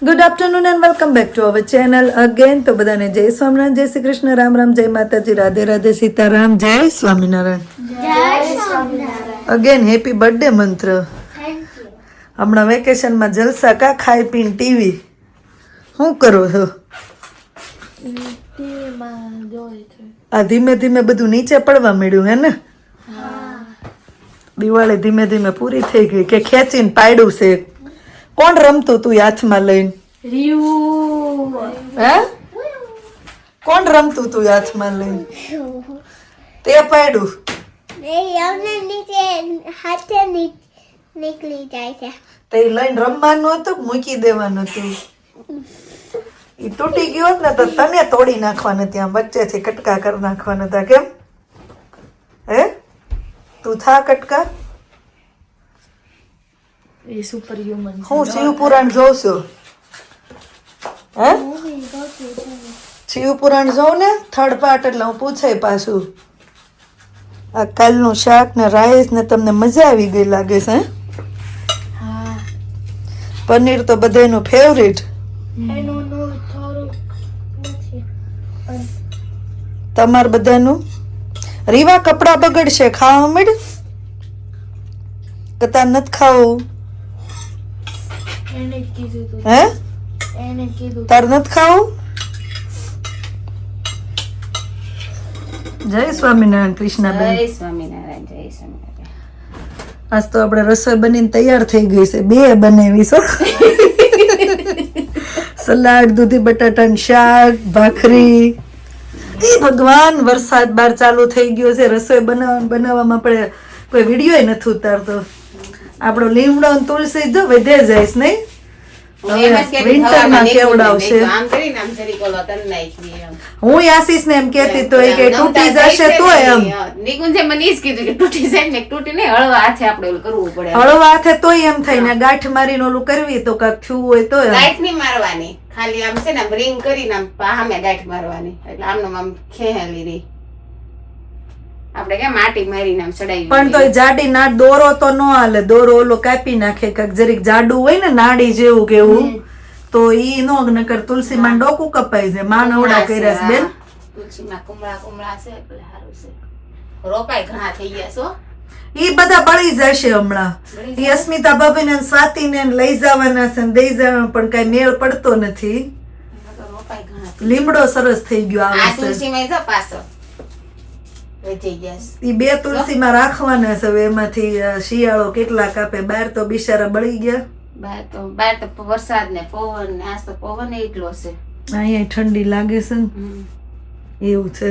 Good afternoon and welcome back to our channel again. તો બધાને જય સ્વામિનારાયણ, જય શ્રી કૃષ્ણ, રામ રામ, જય માતાજી, રાધે રાધે, સીતારામ, જય સ્વામિનારાયણ. અગેન હેપી બર્થડે મંત્ર. હમણાં વેકેશનમાં જલસા કા ખાઈ પીને ટીવી શું કરો છો? આ ધીમે ધીમે બધું નીચે પડવા મળ્યું હે ને? દિવાળી ધીમે ધીમે પૂરી થઈ ગઈ કે ખેંચીને પાડ્યું છે? કોણ રમતું તું હાથમાં લઈને? હે? કોણ રમતું તું હાથમાં લઈને? તે પાડ્યું? નીકળી જાય છે. તે લઈને રમવાનું હતું કે મૂકી દેવાનું હતું? ઈ તૂટી ગયો હોત ને તો તને તોડી નાખવાના, ત્યાં વચ્ચેથી કટકા કરી નાખવાના હતા. કેમ હે? તું થા કટકા. હું શિવ પુરાણ જોઉં છું. હે? શિવ પુરાણ જોઉં ને થર્ડ પાર્ટ, એટલે હું પૂછાય પાછું. આ કાલનું શાક ને રાઈસ ને તમને મજા આવી ગઈ લાગે છે? પનીર તો બધાનું ફેવરિટ. તમાર બધાનું. રીવા કપડા બગડશે, ખાવા મળ કતા નથી ખાવું? હે? તાર નથી ખાવું? જય સ્વામિનારાયણ. કૃષ્ણાબેન જય સ્વામિનારાયણ. જય સ્વામિનારાયણ. આજ તો આપણે રસોઈ બનીને તૈયાર થઈ ગઈ છે. બે બનાવીશું. સલાડ, દૂધી બટાટાનું શાક, ભાખરી. એ ભગવાન, વરસાદ બાર ચાલુ થઈ ગયો છે. રસોઈ બનાવવામાં આપણે કોઈ વિડીયો નથી ઉતારતો. આપણો લીમડો અને તુલસી જો વધે જાય નહીં? વિન્ટરમાં કેવડાવશે. હું આશીષ ને એમ કેતી તો કે તૂટી જશે તો એમ નિકુંજે મને ઈ જ કીધું કે તૂટી જાય ને, તૂટી ને હળવા હાથે આપણે ઓલું કરવું પડે. હળવા હાથે તોય એમ થાય ને, ગાંઠ મારીને ઓલું કરવી તો કાક થયું હોય તો ગાંઠ નહીં મારવાની, ખાલી આમ છે ને રિંગ કરીને આમ સામે ગાંઠ મારવાની, એટલે આમનો આમ ખેહેલી રહી. આપણે કેમ માટી મારીને આમ ચડાવી. પણ તો જાડી ના દોરો તો ન હાલે. દોરો ઓલો કાપી નાખે, કાક જરીક જાડું હોય ને નાડી જેવું કેવું, તો ઈ નો નકર તુલસી માં ડોકું કપાઈ જાય. માં નવડા કર્યા છે બેન. તુલસી માં કુમળા છે એટલે સારું છે. રોપાઈ ઘણા થઈ ગયા છો. ઈ બધા બળી જશે હમણાં. ઈ અસ્મિતા ભાભી ને સ્વાતિ ને લઈ જવાના છે ને દઈ જવાના, પણ કઈ મેળ પડતો નથી. રોપાઈ ઘણા. લીમડો સરસ થઈ ગયો આ આવે છે. તુલસી માં જો પાછો વેચી ગયા છે. ઈ બે તુલસી માં રાખવાના છે. હવે એમાંથી શિયાળો કેટલા કાપે. બાર તો બિચારા બળી ગયા. બાર તો વરસાદ ને પવન ને, આજ તો પવન એટલો છે. અહીંયા ઠંડી લાગે છે ને, એવું છે.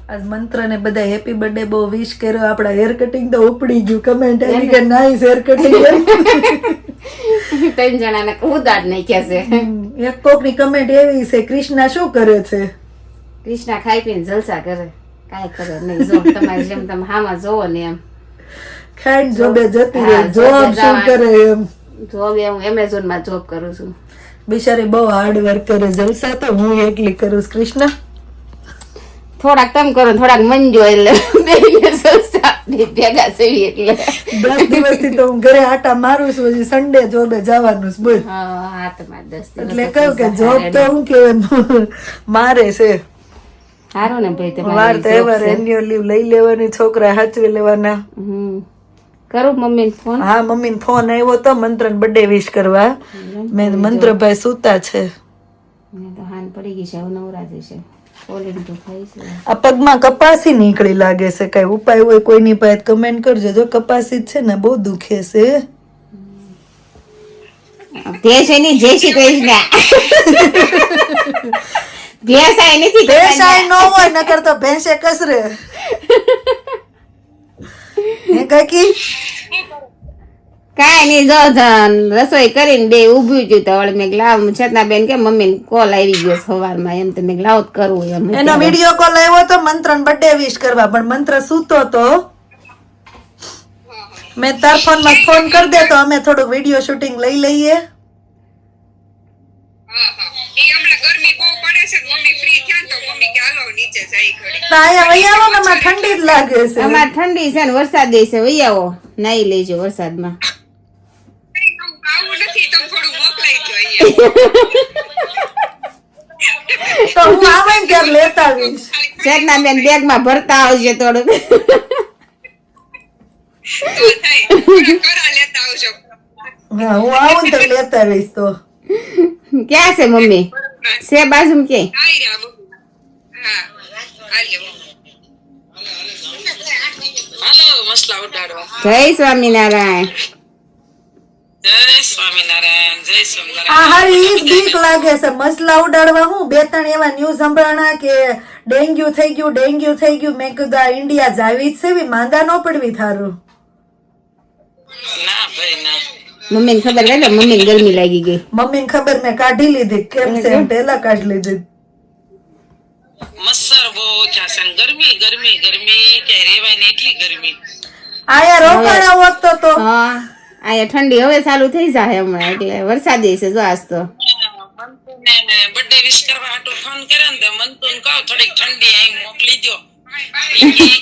આજ મંત્ર ને બધા હેપી બર્થડે બહુ વિશ કર્યો. આપડા હેર કટિંગ તો ઉપડી ગયું. કમેન્ટ આવી કે નાઈસ હેર કટિંગ. 3 જણાને ઉદાડ નાખ્યા છે. એક કોક ની કમેન્ટ એવી છે, કૃષ્ણા શું કરે છે? કૃષ્ણા ખાઈ પીને જલસા કરે, કાંઈ કરે નહીં. જો તમારી જેમ તમે હામાં જોવો ને એમ ખાઈ જોબે જતી રહે. જોબ શું કરે એમ? જોબ હું એમેઝોન માં જોબ કરું છું. બિચારી બહુ હાર્ડ વર્ક કરે. જલસા તો હું એકલી કરું છું. કૃષ્ણા થોડાક તમે કરો, થોડાક મંજો, એટલે બેને જલસા ભેગા સેવી. એટલે 10 દિવસથી તો હું ઘરે આટા મારું છું. હજી સન્ડે જોબે જવાનું છે. બોલ. હા, તમારે 10 દિવસ એટલે કહું કે જોબ તો હું કે મારે છે. સારું ને ભાઈ, વાર તમારે તહેવાર એન્યુઅલ લીવ લઈ લેવાની, છોકરા હાચવી લેવાના. કરું મમ્મી ફોન. હા, મમ્મી ને ફોન આવ્યો તો મંત્ર બર્થડે વિશ કરવા. મેં મંત્રભાઈ સુતા છે. તો હાન પડી ગઈ છે, હવે નવરા છે. ઓલીને તો ખાઈ છે. આ પગમાં કપાસી નીકળી લાગે છે. કઈ ઉપાય હોય કોઈની પાસે કમેન્ટ કરજો. જો કપાસી જ છે ને, બહુ દુખે છે. ભેંસ એની જય શ્રી કૃષ્ણ. ભેંસાય નથી, ભેંસાય ન હોય, નકર તો ભેંસે કસરે. હે કાકી? કાંઈ નહીં, જો રસોઈ કરીને બે ઉભ્યું છું તો મેં લાવ છતાં બેન કે મમ્મી કોલ આવી ગયો સવારમાં, એમ તો મેં લાવ કરવું એમ. એનો વિડીયો કોલ આવ્યો તો મંત્ર બર્થડે વિશ કરવા, પણ મંત્ર સૂતો તો. મેં તાર ફોન માં ફોન કરી દે તો અમે થોડું વિડીયો શૂટિંગ લઈ લઈએ. ઠંડી જ લાગે છે. અમારે ઠંડી છે ને વરસાદ છે, વહી આવો નાઈ લેજો વરસાદમાં. તો હું આવે ને ત્યારે લેતા આવીશ. ચેતના બેન બેગમાં ભરતા આવજે થોડુંક. હા હું આવું ને તો લેતા આવીશ. તો ક્યાં છે મમ્મી? છે બાજુ કે? જય સ્વામિનારાયણ. આ હારી ઈ જ બીક લાગે છે મસલા ઉડાડવા. હું 2-3 એવા ન્યૂઝ સંભળાણા કે ડેન્ગ્યુ થઈ ગયું. મેં કીધું આ ઇન્ડિયા જાવી જ છે, એવી માંદા ન પડવી થારું. મમ્મીને ખબર કે મમ્મીને ગરમી લાગી ગઈ. મમ્મીને ખબર, મેં કાઢી લીધી. કેમ છે એમ પેલા કાઢી લીધી. મચ્છર બહુ ઓછા છે. ગરમી કે રેવાય ને એટલી ગરમી. આયા રોકાણા હોત તો હા અહીંયા ઠંડી હવે ચાલુ થઈ જાય હમણાં, એટલે વરસાદી છે જો આજ તો. બર્થડે વિશ કરવા હાટુ ફોન કર્યો ને તો મંતુને કહો થોડીક ઠંડી અહીં મોકલી દો.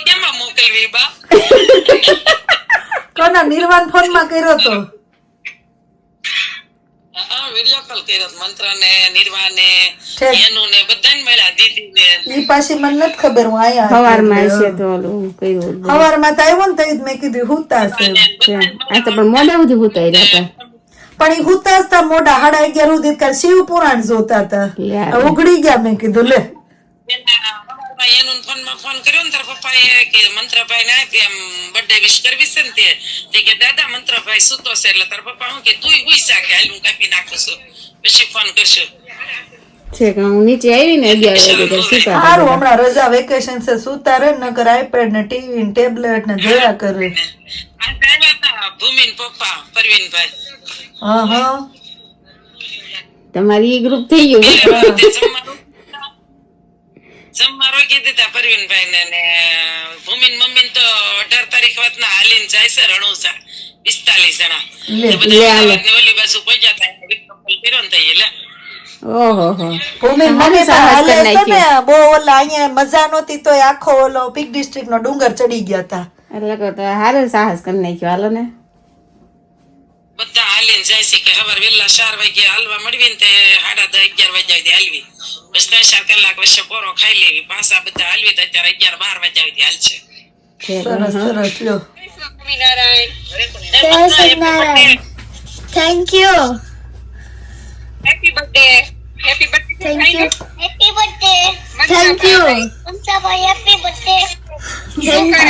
કેમાં મોકલવી બા? કોના નિર્વાણ ફોન માં કર્યો તો? હા વિડિયો કોલ કર્યો મંત્ર ને નિર્વાણ ને એનું ને બધાને મળ્યા, દીદી ને. ઈ પાછી મને નથી ખબર. હું આયા સવારમાં છે તો ઓલું કયું સવારમાં તો આવ્યો ને તો મેં કીધું હુતા છે. આ તો પણ મોડા સુધી હુતા રહ્યા પણ ઈ હુતા હતા મોડા 11:30 સુધી. કાલ શિવ પુરાણ જોતા હતા. ઉઘડી ગયા. મેં કીધું લે એનું ફોન કર્યો ને તાર પપ્પા એ કે મંત્રભાઈ ને આપી એમ બર્થડે વિશ કરવી છે ને તે કે દાદા મંત્રભાઈ સુતો છે. એટલે તાર પપ્પા હું કે તું હુઈ જા કે હાલ હું કાપી નાખું છું પછી ફોન કરશું. છે કે હું નીચે આવી ને 11 વાગે તો સુતા. સારું હમણાં રજા વેકેશન છે, સુતા રહે નકર આઈપેડ ને ટીવી ને ટેબ્લેટ ને જોયા કરે. ભૂમિન પપ્પા પરવીનભાઈ. હા તમારી ગ્રુપ થઈ ગયું. જમવા રોકી દીધા પરવીનભાઈ ને ભૂમિન મમ્મી તો 18 તારીખ વાત ના હાલીને જાય છે રણુસા 45 જણા. ઓલી બાજુ પહોંચ્યા હતા કર્યો ને તઈ લે. ઓહો ભૂમિ મને હાલે છે ને બહુ ઓલા અહીંયા મજા નહોતી તો આખો ઓલો પીક ડિસ્ટ્રિક્ટ નો ડુંગર ચડી ગયા હતા. એટલે કે તો હારે સાહસ કરી નાખ્યો. હાલો ને બધા હાલીને જાય છે કે સવાર વેલા 4 વાગે હાલવા મળવી ને તે 10:30-11 વાગ્યા હાલવી. બસ 3-4 કલાક વચ્ચે પોરો ખાઈ લેવી. પાછા બધા હાલવી તો અત્યારે 11-12 વાગ્યા હાલશે. સરસ લ્યો. Swaminarayan. Thank you. Happy birthday. Happy birthday. Thank you. Happy birthday. Thank you. Happy birthday. Thank you.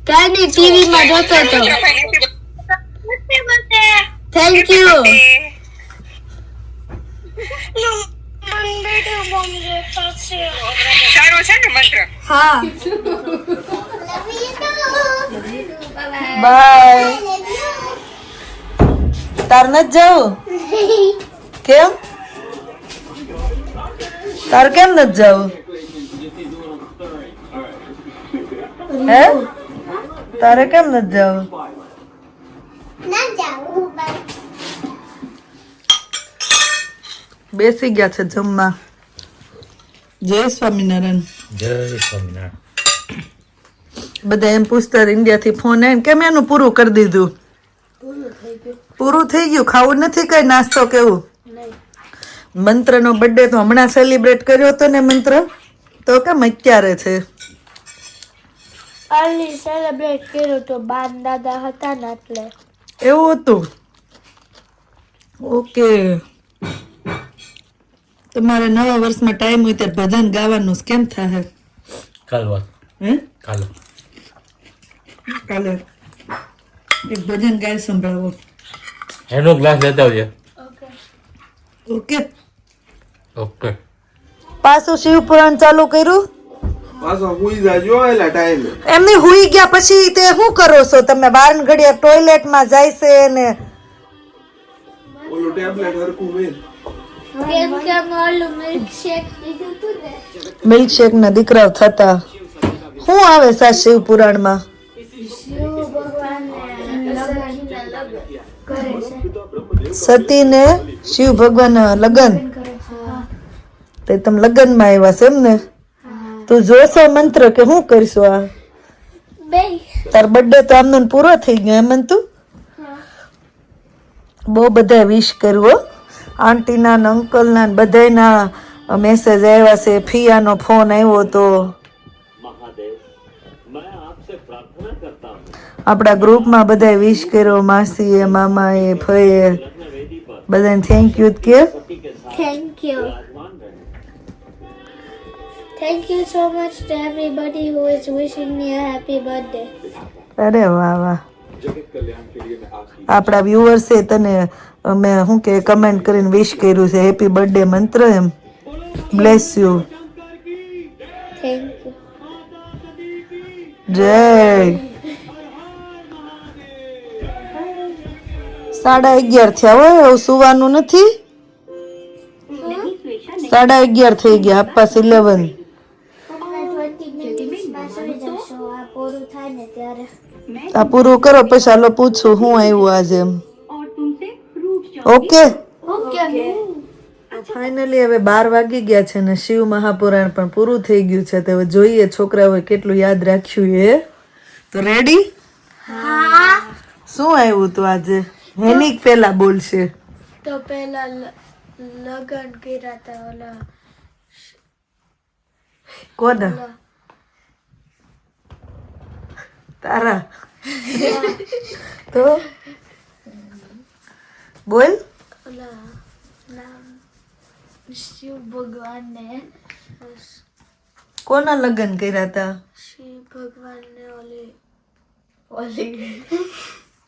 કાની ટીવી માં જોતો તો. Happy birthday. Thank you. સારો છે ને મંત્ર? હા. બાય. તાર નથી જાવું? કેમ? તાર કેમ નથી જાવું? હે તારે કેમ નથી જાવું? બેસી ગયા છે જમવા. જય સ્વામિનારાયણ. જય સ્વામિનારાયણ. બધા એમ પૂછતા ઇન્ડિયા થી ફોન આવે કેમ એનું પૂરું કરી દીધું? પૂરું થઈ ગયું. ખાવું નથી કઈ નાસ્તો કેવું? મંત્ર નો બર્થડે તો હમણાં સેલિબ્રેટ કર્યો હતો ને મંત્ર તો કેમ અત્યારે છે? અલી સેલિબ્રેટ કર્યો તો બાન દાદા હતા ને એટલે. એવું હતું? ઓકે. તમારે નવા વર્ષમાં ટાઈમ હોય ત્યારે ભજન ગાવાનું કેમ થાય? કાલ વાત. હે કાલે કાલે એક ભજન ગાય સંભળાવો. એનો ગ્લાસ લેતા આવજે. Okay okay. પાછું શિવ પુરાણ ચાલુ કર્યું? પાછો હુઈ જાજો એલા ટાઈમે. એમની હુઈ ગયા પછી તે શું કરો છો તમે? બાર ઘડિયા ટોયલેટ માં જાય છે ને ઓલું ટેબ્લેટ હરકું મેં કેમ કે ઓલું મિલ્કશેક લીધું તું ને. મિલ્કશેક ના દીકરાઓ થતા શું આવે છે આ શિવ પુરાણ માં? શિવ ભગવાન કરે છે. સતી ને શિવ ભગવાન લગન તે તમે લગન માં આવ્યા છે એમ ને? તું જોશો મંત્ર કે શું કરીશું? આ બે તાર બર્થડે તો આમનો પૂરો થઈ ગયો એમ તું? બહુ બધા વિશ કર્યું આંટીના ને અંકલના ને બધાના મેસેજ આવ્યા છે. ફિયાનો ફોન આવ્યો તો આપણા ગ્રુપમાં બધા વિશ કર્યો. માસીએ, મામાએ, ફઈએ બધાને થેન્ક યુ કે. Thank you. Thank you so much to everybody who is wishing me a happy birthday. અરે વાહ વાહ. આપણા વ્યુઅર્સે તને મેં શું કે કમેન્ટ કરીને વિશ કર્યું છે હેપી બર્થડે મંત્ર એમ. Bless you. Thank you. જય. 11:30 થયા હોય હવે સુવાનું નથી. 11:30 થઈ ગયા. 11:30. 20 મિનિટમાં સુઈ જશો. આ પૂરું થાય ને ત્યારે. આ પૂરું કરો પછી હાલો પૂછું શું આવ્યું આજે એમ. ઓકે. ફાઇનલી હવે 12 વાગી ગયા છે ને શિવ મહાપુરાણ પણ પૂરું થઈ ગયું છે. તો હવે જોઈએ છોકરાઓએ કેટલું યાદ રાખ્યું એ. તો રેડી? હા. શું આવ્યું તું આજે? હેનિક પેલા બોલશે. તો પહેલા લગન કર્યા હતા ઓલા કોના? તારા. તો બોલ. ઓલા નામ શિવ ભગવાન ને કોના લગ્ન કર્યા હતા? શિવ ભગવાન ને ઓલી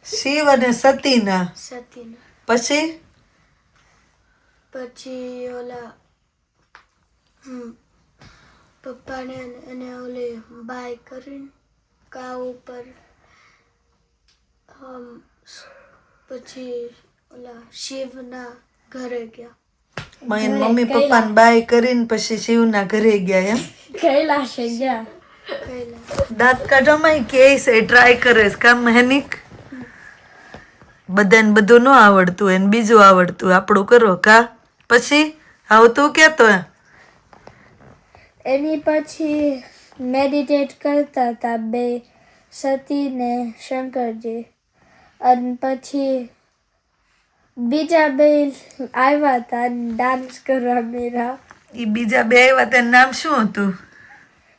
શિવ અને સતીના. સતીના. પછી પછી ઓલા પપ્પાને અને ઓલી બાય કરીને કાવ ઉપર પછી ઓલા શિવના ઘરે ગયા. મમ્મી પપ્પાને બાય કરીને પછી શિવના ઘરે ગયા એમ. કૈલાશે ગયા. કૈલાશ. દાંત કાઢવામાં કે છે ટ્રાય કરે છે કામ હેનિક. બધાને બધું ન આવડતું એને બીજું આવડતું આપણું કરો કા. પછી આવતું કેતો એની પછી મેડિટેટ કરતા હતા બે સતી ને શંકરજી. અને પછી બીજા બે આવ્યા હતા ડાન્સ કરવા મેરા. એ બીજા બે આવ્યા તેનું નામ શું હતું?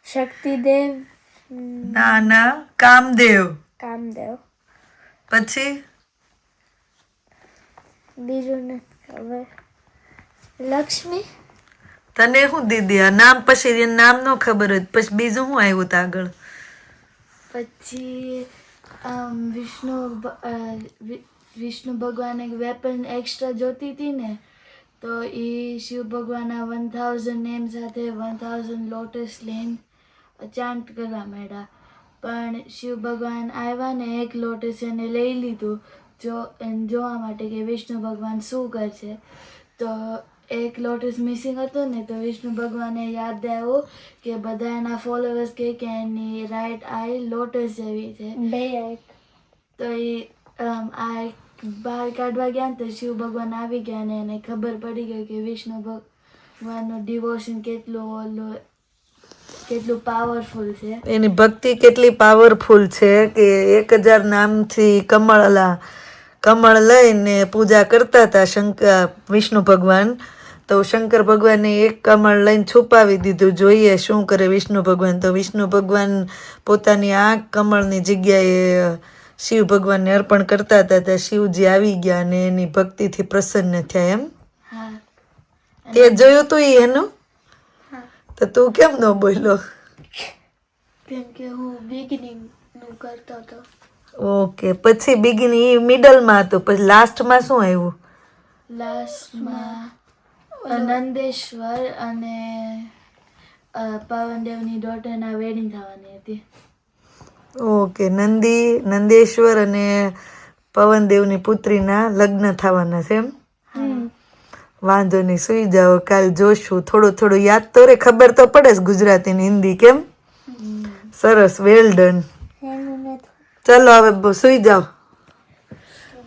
શક્તિદેવ ના ના કામદેવ. કામદેવ. પછી બીજું નથી ખબર. લક્ષ્મી. તને શું દીદી આ નામ પછી એનું નામ ન ખબર હોય પછી બીજું શું આવ્યું તા આગળ? પછી વિષ્ણુ ભગવાન એક વેપન એક્સ્ટ્રા જોતી હતી ને તો એ શિવ ભગવાનના 1000 નેમ સાથે 1000 લોટસ લઈને ચાન્ટ કરવા માંડ્યા. પણ શિવ ભગવાન આવ્યા ને એક લોટસ એને લઈ લીધું જોવા માટે કે વિષ્ણુ ભગવાન શું કરશે. તો એક લોટસ મિસિંગ હતું ને તો વિષ્ણુ ભગવાને યાદ આવ્યું કે બધા એના ફોલોવર્સ કે એની રાઈટ આઈ લોટસ જેવી છે. તો એ આ બહાર કાઢવા ગયા ને તો શિવ ભગવાન આવી ગયા ને એને ખબર પડી ગઈ કે વિષ્ણુ ભગવાનનું ડિવોશન કેટલું પાવરફુલ છે. એની ભક્તિ કેટલી પાવરફુલ છે કે 1000 નામથી કમળ લઈને પૂજા કરતા હતા વિષ્ણુ ભગવાન. તો શંકર ભગવાને એક કમળ લઈને છુપાવી દીધું. જોઈએ શું કરે વિષ્ણુ ભગવાન. તો વિષ્ણુ ભગવાન પોતાની આ કમળની જગ્યાએ શિવ ભગવાનને અર્પણ કરતા હતા ત્યાં શિવજી આવી ગયા અને એની ભક્તિથી પ્રસન્ન થયા એમ. તે જોયું તું એનું? તો તું કેમ ન બોલ્યો? કેમ કે હું બિગિનિંગ નું કરતો હતો. ઓકે. પછી બિગિનિંગ મિડલમાં હતું પછી લાસ્ટમાં શું આવ્યું? લાસ્ટમાં નંદેશ્વર અને પવનદેવની ડોટરના વેડિંગ થવાની હતી. ઓકે. નંદેશ્વર અને પવનદેવની પુત્રીના લગ્ન થવાના છે એમ. વાંધો નહીં સુઈ જાઓ કાલ જોશું. થોડું યાદ તો રે ખબર તો પડે છે ગુજરાતી ને હિન્દી કેમ. સરસ વેલ ડન. ચલો હવે સુઈ જાઓ.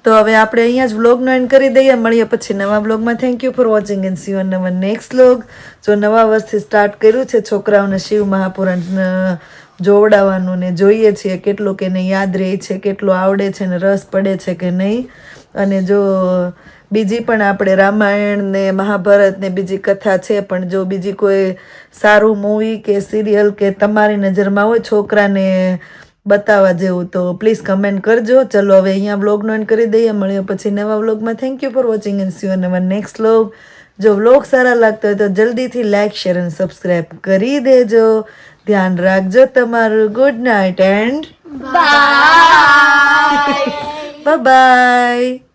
તો હવે આપણે અહીંયા જ વ્લોગનો એન્ડ કરી દઈએ. મળીએ પછી નવા વ્લોગમાં. Thank you for watching and C you on hour next vlog. જો નવા વર્ષથી સ્ટાર્ટ કર્યું છે છોકરાઓને શિવ મહાપુરાણ જોવડાવવાનું ને જોઈએ છીએ કેટલું કે એને યાદ રહે છે કેટલું આવડે છે ને રસ પડે છે કે નહીં. અને જો બીજી પણ આપણે રામાયણ ને મહાભારત ને બીજી કથા છે, પણ જો બીજી કોઈ સારું મૂવી કે સિરિયલ કે તમારી નજરમાં હોય છોકરાને બતાવવા જેવું તો પ્લીઝ કમેન્ટ કરજો. ચલો હવે અહીંયા વ્લોગનો એન્ડ કરી દઈએ. મળીએ પછી નવા વ્લોગમાં. Thank you for watching and C you in our next vlog. જો વ્લોગ સારા લાગતો હોય તો જલ્દીથી લાઇક શેર અને સબસ્ક્રાઈબ કરી દેજો. ધ્યાન રાખજો તમારું. Good night and bye bye.